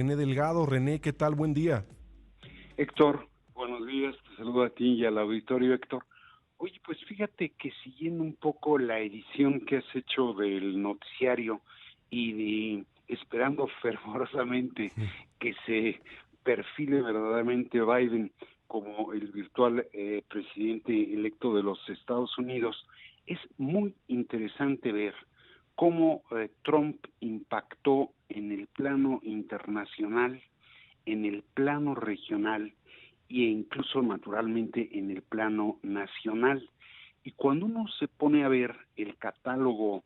René Delgado. René, ¿qué tal? Buen día. Héctor, buenos días, te saludo a ti y al auditorio, Héctor. Oye, pues fíjate que siguiendo un poco la edición que has hecho del noticiario esperando fervorosamente que se perfile verdaderamente Biden como el virtual presidente electo de los Estados Unidos, es muy interesante ver cómo Trump impactó en el plano internacional, en el plano regional e incluso naturalmente en el plano nacional. Y cuando uno se pone a ver el catálogo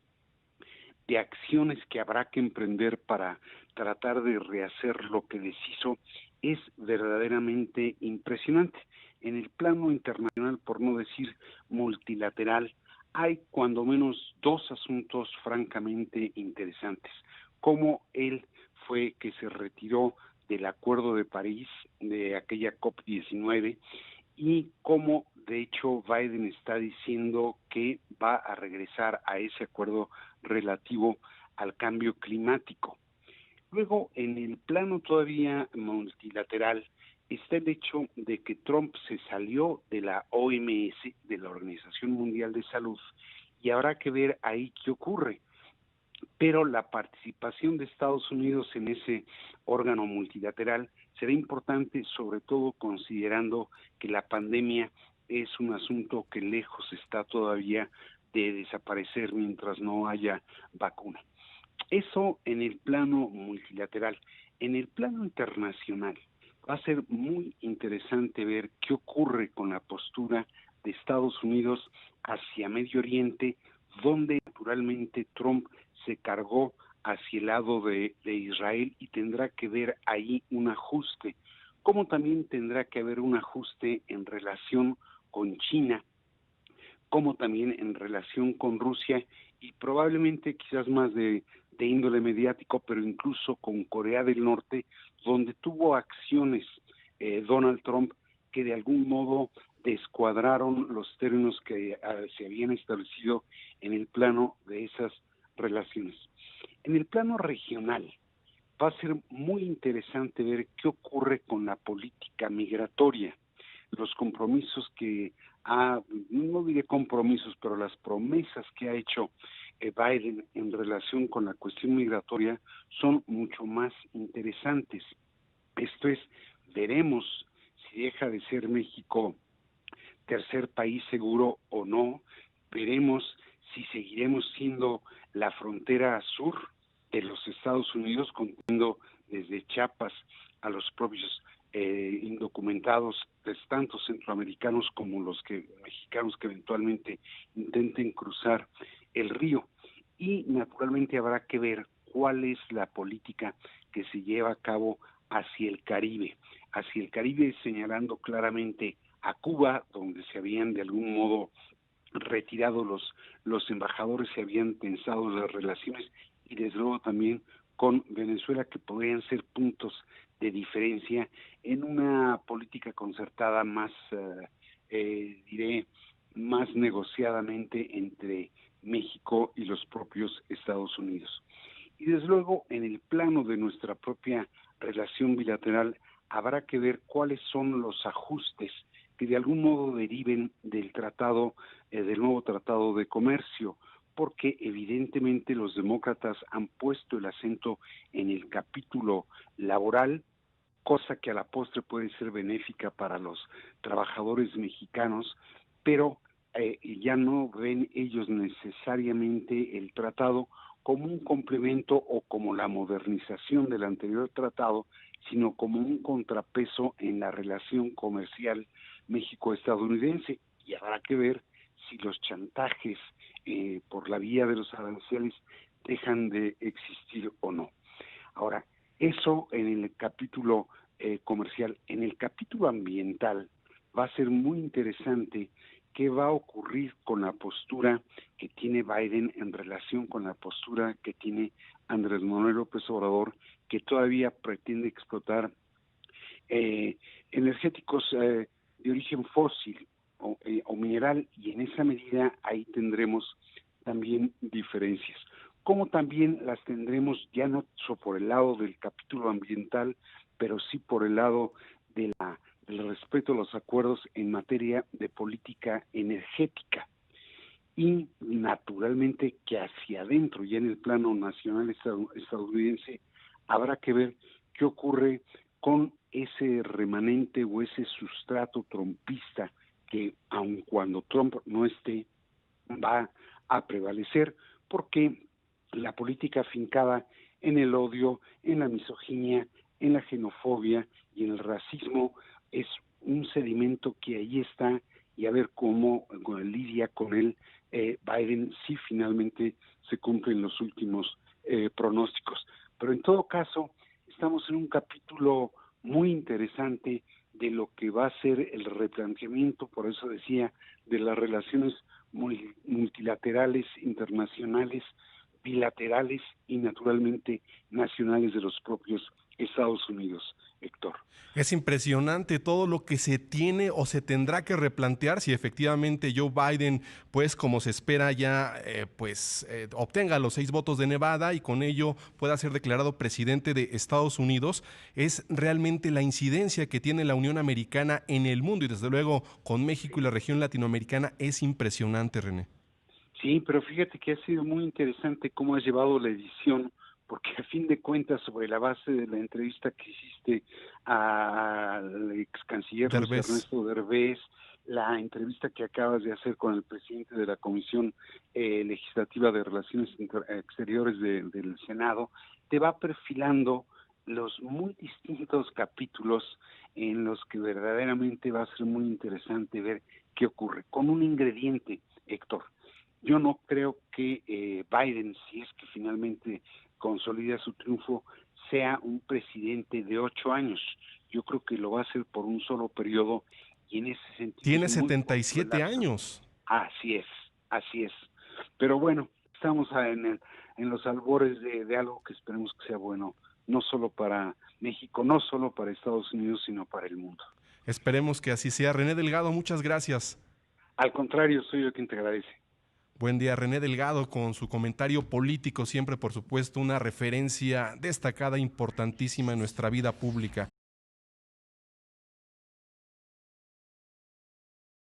de acciones que habrá que emprender para tratar de rehacer lo que deshizo, es verdaderamente impresionante. En el plano internacional, por no decir multilateral, hay cuando menos dos asuntos francamente interesantes. Cómo él fue que se retiró del Acuerdo de París, de aquella COP19, y cómo de hecho Biden está diciendo que va a regresar a ese acuerdo relativo al cambio climático. Luego, en el plano todavía multilateral, está el hecho de que Trump se salió de la OMS, de la Organización Mundial de Salud, y habrá que ver ahí qué ocurre. Pero la participación de Estados Unidos en ese órgano multilateral será importante, sobre todo considerando que la pandemia es un asunto que lejos está todavía de desaparecer mientras no haya vacuna. Eso en el plano multilateral. En el plano internacional va a ser muy interesante ver qué ocurre con la postura de Estados Unidos hacia Medio Oriente, donde naturalmente Trump se cargó hacia el lado de Israel y tendrá que ver ahí un ajuste, como también tendrá que haber un ajuste en relación con China, como también en relación con Rusia y probablemente quizás más de índole mediático, pero incluso con Corea del Norte, donde tuvo acciones Donald Trump que de algún modo descuadraron los términos que se habían establecido en el plano de esas relaciones. En el plano regional, va a ser muy interesante ver qué ocurre con la política migratoria, los compromisos que no diré compromisos, pero las promesas que ha hecho Biden en relación con la cuestión migratoria son mucho más interesantes. Esto es, veremos si deja de ser México tercer país seguro o no, veremos si seguiremos siendo la frontera sur de los Estados Unidos, conteniendo desde Chiapas a los propios indocumentados, pues, tanto centroamericanos como los que mexicanos que eventualmente intenten cruzar el río. Y naturalmente habrá que ver cuál es la política que se lleva a cabo hacia el Caribe señalando claramente a Cuba, donde se habían de algún modo retirado los embajadores, se habían tensado las relaciones, y desde luego también con Venezuela, que podrían ser puntos de diferencia en una política concertada más, diré, más negociadamente entre México y los propios Estados Unidos. Y desde luego, en el plano de nuestra propia relación bilateral, habrá que ver cuáles son los ajustes que de algún modo deriven del tratado, del nuevo tratado de comercio, porque evidentemente los demócratas han puesto el acento en el capítulo laboral, cosa que a la postre puede ser benéfica para los trabajadores mexicanos, pero ya no ven ellos necesariamente el tratado como un complemento o como la modernización del anterior tratado, sino como un contrapeso en la relación comercial México-estadounidense. Y habrá que ver si los chantajes por la vía de los aranceles dejan de existir o no. Ahora, eso en el capítulo comercial. En el capítulo ambiental va a ser muy interesante qué va a ocurrir con la postura que tiene Biden en relación con la postura que tiene Andrés Manuel López Obrador, que todavía pretende explotar energéticos de origen fósil o mineral, y en esa medida ahí tendremos también diferencias. como también las tendremos ya no solo por el lado del capítulo ambiental, pero sí por el lado del respeto a los acuerdos en materia de política energética. Y naturalmente que hacia adentro, ya en el plano nacional estadounidense, habrá que ver qué ocurre con ese remanente o ese sustrato trumpista que, aun cuando Trump no esté, va a prevalecer, porque la política afincada en el odio, en la misoginia, en la xenofobia y en el racismo es un sedimento que ahí está, y a ver cómo lidia con él Biden si finalmente se cumplen los últimos pronósticos. Pero en todo caso, estamos en un capítulo muy interesante de lo que va a ser el replanteamiento, por eso decía, de las relaciones multilaterales, internacionales, bilaterales y naturalmente nacionales de los propios Estados Unidos, Héctor. Es impresionante todo lo que se tiene o se tendrá que replantear si efectivamente Joe Biden, pues como se espera ya, obtenga los 6 votos de Nevada y con ello pueda ser declarado presidente de Estados Unidos. Es realmente la incidencia que tiene la Unión Americana en el mundo y desde luego con México y la región latinoamericana es impresionante, René. Sí, pero fíjate que ha sido muy interesante cómo has llevado la edición, porque a fin de cuentas, sobre la base de la entrevista que hiciste al ex canciller Luis Derbez. Ernesto Derbez, la entrevista que acabas de hacer con el presidente de la Comisión Legislativa de Relaciones Exteriores del Senado, te va perfilando los muy distintos capítulos en los que verdaderamente va a ser muy interesante ver qué ocurre, con un ingrediente, Héctor. Yo no creo que Biden, si es que finalmente consolida su triunfo, sea un presidente de 8 años. Yo creo que lo va a hacer por un solo periodo y en ese sentido Tiene es muy corto el 77 lapso. años. Así es, así es. Pero bueno, estamos en los albores de algo que esperemos que sea bueno, no solo para México, no solo para Estados Unidos, sino para el mundo. Esperemos que así sea. René Delgado, muchas gracias. Al contrario, soy yo quien te agradece. Buen día, René Delgado, con su comentario político, siempre por supuesto una referencia destacada, importantísima en nuestra vida pública.